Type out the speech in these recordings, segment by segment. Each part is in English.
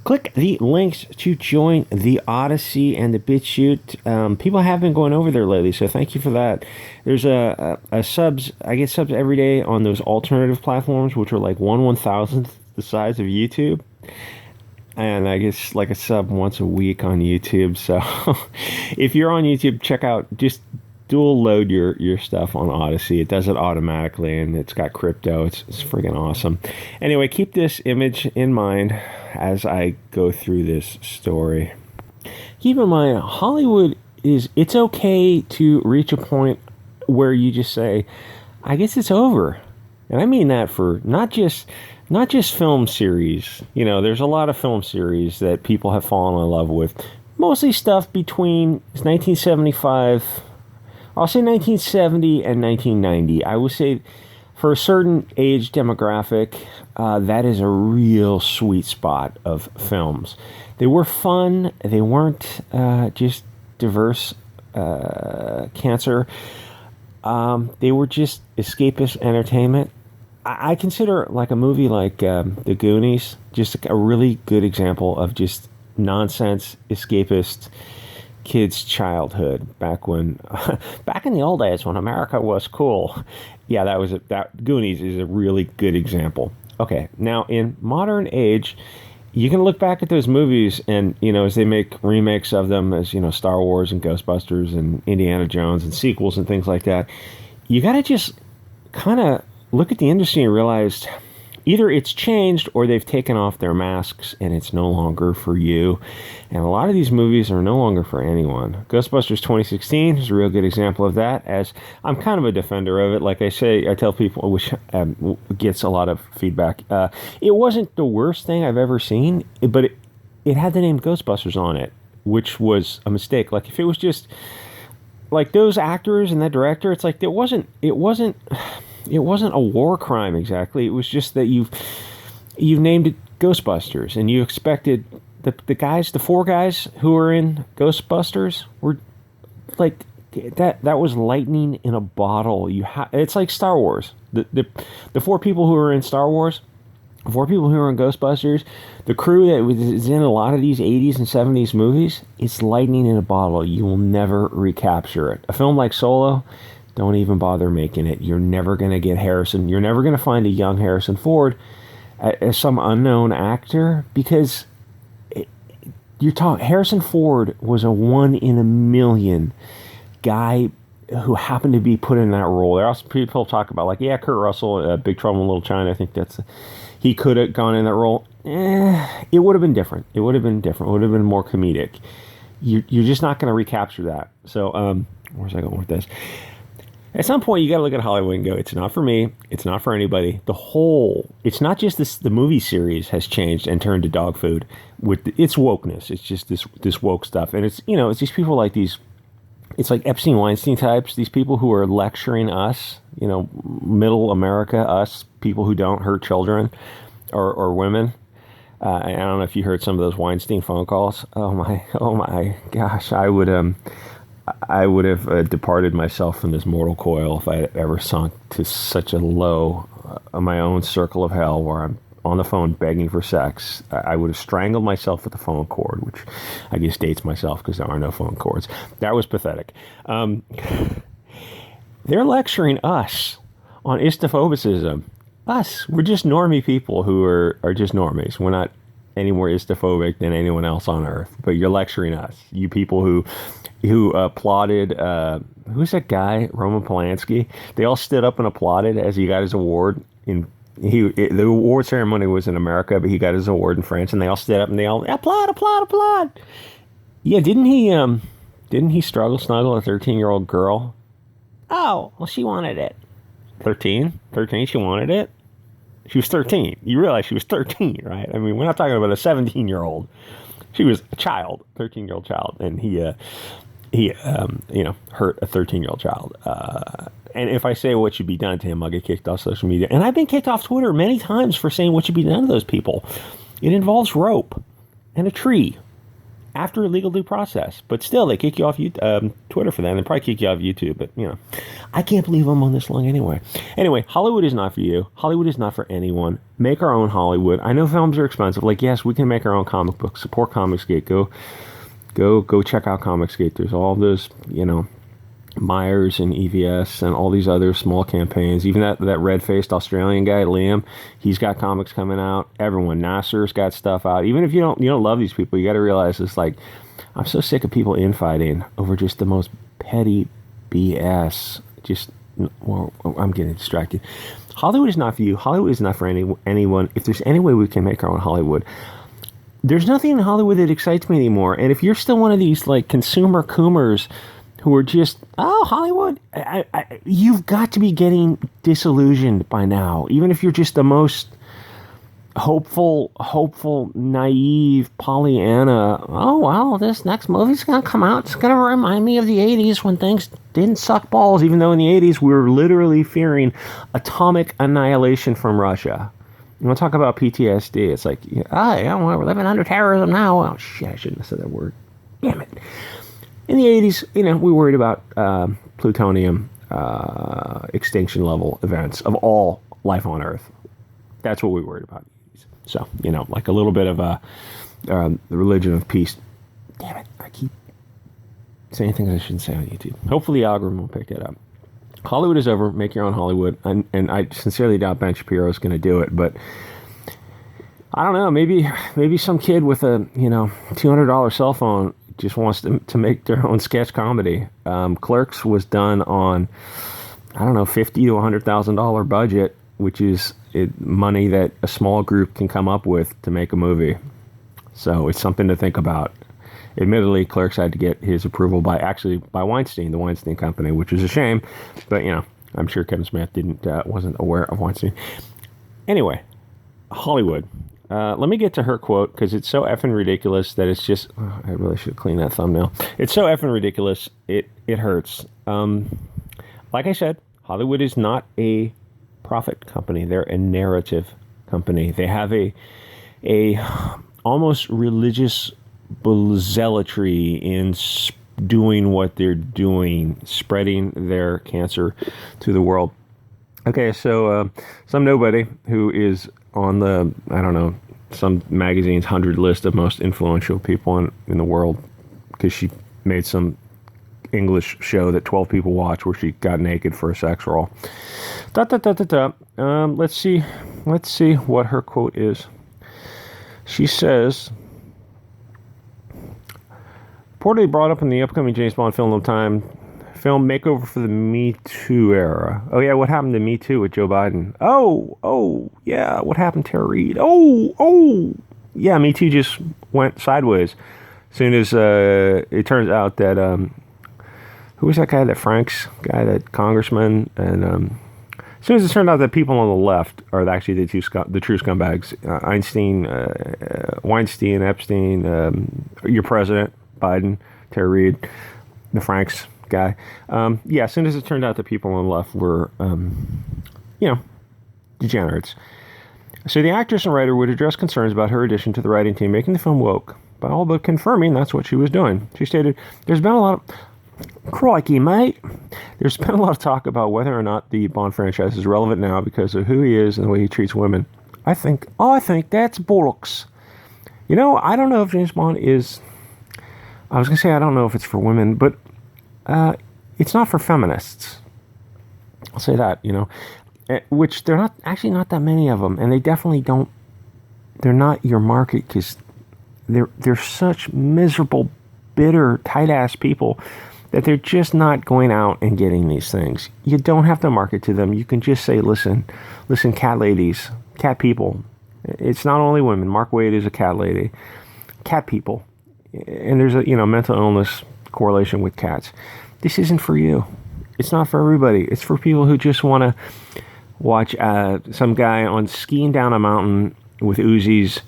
Click the links to join the Odysee and the BitChute. People have been going over there lately, so thank you for that. There's a subs. I get subs every day on those alternative platforms, which are like 1/1000th the size of YouTube. And I guess like a sub once a week on YouTube. So if you're on YouTube, check out, just dual load your stuff on Odysee. It does it automatically, and it's got crypto. It's freaking awesome. Anyway, keep this image in mind as I go through this story. Keep in mind, Hollywood it's okay to reach a point where you just say, I guess it's over. And I mean that for not just film series. You know, there's a lot of film series that people have fallen in love with. Mostly stuff between 1975, I'll say 1970 and 1990. I would say for a certain age demographic, that is a real sweet spot of films. They were fun. They weren't just diverse cancer. They were just escapist entertainment. I consider like a movie like The Goonies just a really good example of just nonsense escapist kids' childhood back in the old days when America was cool. Yeah, that Goonies is a really good example. Okay, now in modern age, you can look back at those movies and, you know, as they make remakes of them, as, you know, Star Wars and Ghostbusters and Indiana Jones and sequels and things like that, you got to just kind of look at the industry and realize either it's changed or they've taken off their masks and it's no longer for you. And a lot of these movies are no longer for anyone. Ghostbusters 2016 is a real good example of that, as I'm kind of a defender of it. Like I say, I tell people, which gets a lot of feedback, it wasn't the worst thing I've ever seen, but it had the name Ghostbusters on it, which was a mistake. Like if it was just like those actors and that director, it's like it wasn't a war crime exactly. It was just that you've named it Ghostbusters, and you expected the four guys who were in Ghostbusters were like that was lightning in a bottle. It's like Star Wars. The four people who were in Star Wars, the four people who were in Ghostbusters, the crew that was in a lot of these 80s and 70s movies, it's lightning in a bottle. You will never recapture it. A film like Solo, don't even bother making it. You're never going to get Harrison. You're never going to find a young Harrison Ford as some unknown actor, because Harrison Ford was a 1 in a million guy who happened to be put in that role. There are also people talk about, like, yeah, Kurt Russell, Big Trouble in Little China. I think he could have gone in that role. It would have been different. It would have been more comedic. You're just not going to recapture that. So, where's I going with this? At some point, you got to look at Hollywood and go, it's not for me. It's not for anybody. It's not just the movie series has changed and turned to dog food with its wokeness. It's just this woke stuff. And it's, you know, it's these people like these, it's like Epstein Weinstein types, these people who are lecturing us, you know, middle America, us, people who don't hurt children or women. I don't know if you heard some of those Weinstein phone calls. Oh my gosh, I would have departed myself from this mortal coil if I had ever sunk to such a low, my own circle of hell where I'm on the phone begging for sex. I would have strangled myself with the phone cord, which I guess dates myself because there are no phone cords. That was pathetic. They're lecturing us on istophobicism. Us, we're just normie people who are just normies. We're not any more istophobic than anyone else on earth, but you're lecturing us. You people who applauded, who's that guy, Roman Polanski? They all stood up and applauded as he got his award. The award ceremony was in America, but he got his award in France, and they all stood up and they all applaud. Yeah, didn't he snuggle a 13-year-old girl? Oh, well, she wanted it. 13, she wanted it. She was 13. You realize she was 13, right? I mean, we're not talking about a 17-year-old. She was a child, 13-year-old child, and he hurt a 13-year-old child. And if I say what should be done to him, I'll get kicked off social media. And I've been kicked off Twitter many times for saying what should be done to those people. It involves rope and a tree after a legal due process. But still, they kick you off Twitter for that. And they probably kick you off YouTube. But, I can't believe I'm on this long anyway. Anyway, Hollywood is not for you. Hollywood is not for anyone. Make our own Hollywood. I know films are expensive. Like, yes, we can make our own comic books. Support Comicsgate. Go check out Comicsgate. There's all those, Myers and EVS and all these other small campaigns. Even that red-faced Australian guy, Liam, he's got comics coming out. Everyone, Nasser's got stuff out. Even if you don't love these people, you got to realize it's like, I'm so sick of people infighting over just the most petty BS. I'm getting distracted. Hollywood is not for you. Hollywood is not for anyone. If there's any way we can make our own Hollywood, there's nothing in Hollywood that excites me anymore. And if you're still one of these like consumer coomers who are just, Hollywood, you've got to be getting disillusioned by now. Even if you're just the most hopeful, naive Pollyanna. Oh, well, this next movie's going to come out. It's going to remind me of the 80s when things didn't suck balls, even though in the 80s we were literally fearing atomic annihilation from Russia. You want to talk about PTSD? It's like, we're living under terrorism now. Oh, shit, I shouldn't have said that word. Damn it. In the 80s, we worried about plutonium extinction level events of all life on Earth. That's what we worried about. So, like a little bit of the religion of peace. Damn it, I keep saying things I shouldn't say on YouTube. Hopefully the algorithm will pick that up. Hollywood is over. Make your own Hollywood. And I sincerely doubt Ben Shapiro is going to do it, but I don't know. Maybe some kid with a, $200 cell phone just wants to make their own sketch comedy. Clerks was done on, $50,000 to $100,000 budget, which is money that a small group can come up with to make a movie. So it's something to think about. Admittedly, Clerks had to get his approval by Weinstein, the Weinstein Company, which is a shame. But, I'm sure Kevin Smith wasn't aware of Weinstein. Anyway, Hollywood. Let me get to her quote, because it's so effing ridiculous that it's just... I really should clean that thumbnail. It's so effing ridiculous, it hurts. Like I said, Hollywood is not a profit company. They're a narrative company. They have a almost religious zealotry in doing what they're doing, spreading their cancer to the world. Okay, so some nobody who is on the, some magazine's 100 list of most influential people in the world, because she made some English show that 12 people watch where she got naked for a sex role. Let's see what her quote is. She says, reportedly brought up in the upcoming James Bond film No Time film makeover for the Me Too era. Oh yeah, what happened to Me Too with Joe Biden? Oh yeah, what happened to Tara Reid? Oh yeah, Me Too just went sideways. As soon as it turns out that who was that guy, that congressman, and as soon as it turned out that people on the left are actually the true scumbags, Weinstein, Epstein, your president, Biden, Tara Reid, the Franks guy. As soon as it turned out that people on the left were, degenerates. So the actress and writer would address concerns about her addition to the writing team, making the film woke, by all but confirming that's what she was doing. She stated, there's been a lot of... Crikey, mate. There's been a lot of talk about whether or not the Bond franchise is relevant now because of who he is and the way he treats women. I think that's bollocks. I don't know if James Bond is... I was going to say I don't know if it's for women, but it's not for feminists. I'll say that, which they're not that many of them, and they definitely don't... They're not your market because they're such miserable, bitter, tight-ass people that they're just not going out and getting these things. You don't have to market to them. You can just say, listen, cat ladies, cat people. It's not only women. Mark Waid is a cat lady. Cat people. And there's a, mental illness correlation with cats. This isn't for you. It's not for everybody. It's for people who just want to watch some guy on skiing down a mountain with Uzis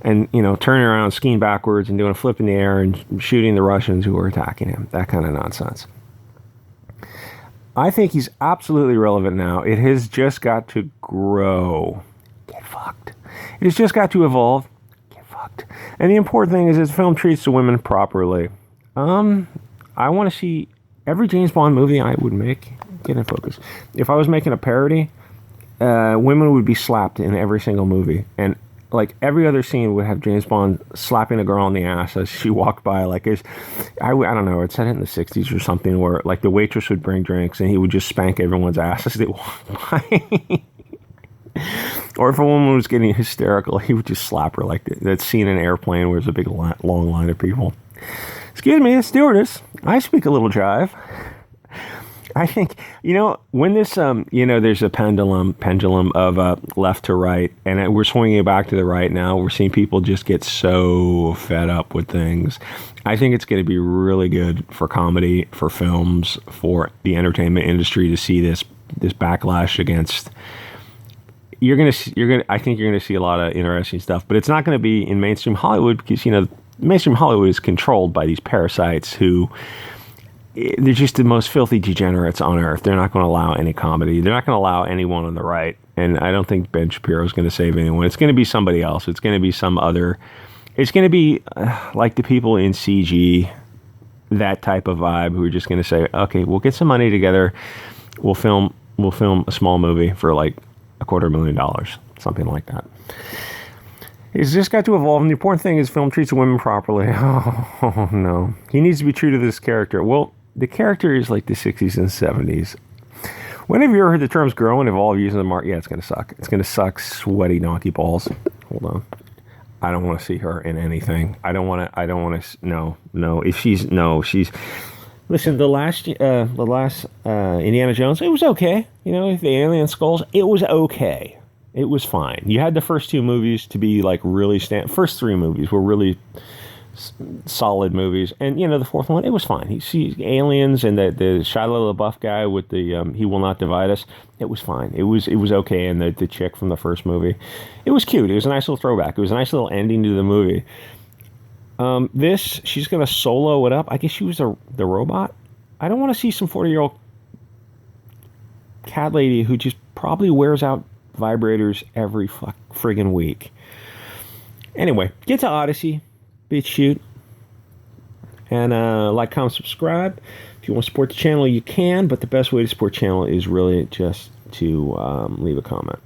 and, turning around, skiing backwards and doing a flip in the air and shooting the Russians who are attacking him. That kind of nonsense. I think he's absolutely relevant now. It has just got to grow. Get fucked. It has just got to evolve. Get fucked. And the important thing is this film treats the women properly. I want to see every James Bond movie I would make. Get in focus. If I was making a parody, women would be slapped in every single movie. And like every other scene would have James Bond slapping a girl on the ass as she walked by. Like, I don't know, it said it in the 60s or something, where like the waitress would bring drinks and he would just spank everyone's ass as they walked by. Or if a woman was getting hysterical, he would just slap her, like that scene in Airplane where there's a big long line of people. Excuse me, stewardess, I speak a little jive. I think, when this, there's a pendulum of left to right, and we're swinging it back to the right now. We're seeing people just get so fed up with things. I think it's going to be really good for comedy, for films, for the entertainment industry to see this backlash against. I think you're gonna see a lot of interesting stuff, but it's not going to be in mainstream Hollywood because mainstream Hollywood is controlled by these parasites who. They're just the most filthy degenerates on earth. They're not going to allow any comedy. They're not going to allow anyone on the right. And I don't think Ben Shapiro is going to save anyone. It's going to be somebody else. It's going to be some other. It's going to be like the people in CG, that type of vibe, who are just going to say, okay, we'll get some money together. We'll film a small movie for like $250,000, something like that. It's just got to evolve, and the important thing is film treats women properly. Oh no. He needs to be true to this character. Well, the character is like the 60s and 70s. When have you ever heard the terms grow and evolve using the mark? Yeah, it's going to suck. It's going to suck sweaty donkey balls. Hold on. I don't want to see her in anything. No. Listen, the last Indiana Jones, it was okay. The alien skulls, it was okay. It was fine. You had the first two movies to be like really first three movies were really solid movies, and the fourth one, it was fine. You see aliens and the Shia LaBeouf guy with the He Will Not Divide Us. It was fine. It was okay. And the chick from the first movie, it was cute. It was a nice little throwback. It was a nice little ending to the movie. She's gonna solo it up. I guess she was the robot. I don't want to see some 40-year-old cat lady who just probably wears out vibrators every friggin' week. Anyway, get to Odysee, BitChute, and like, comment, subscribe. If you want to support the channel, you can, but the best way to support the channel is really just to leave a comment.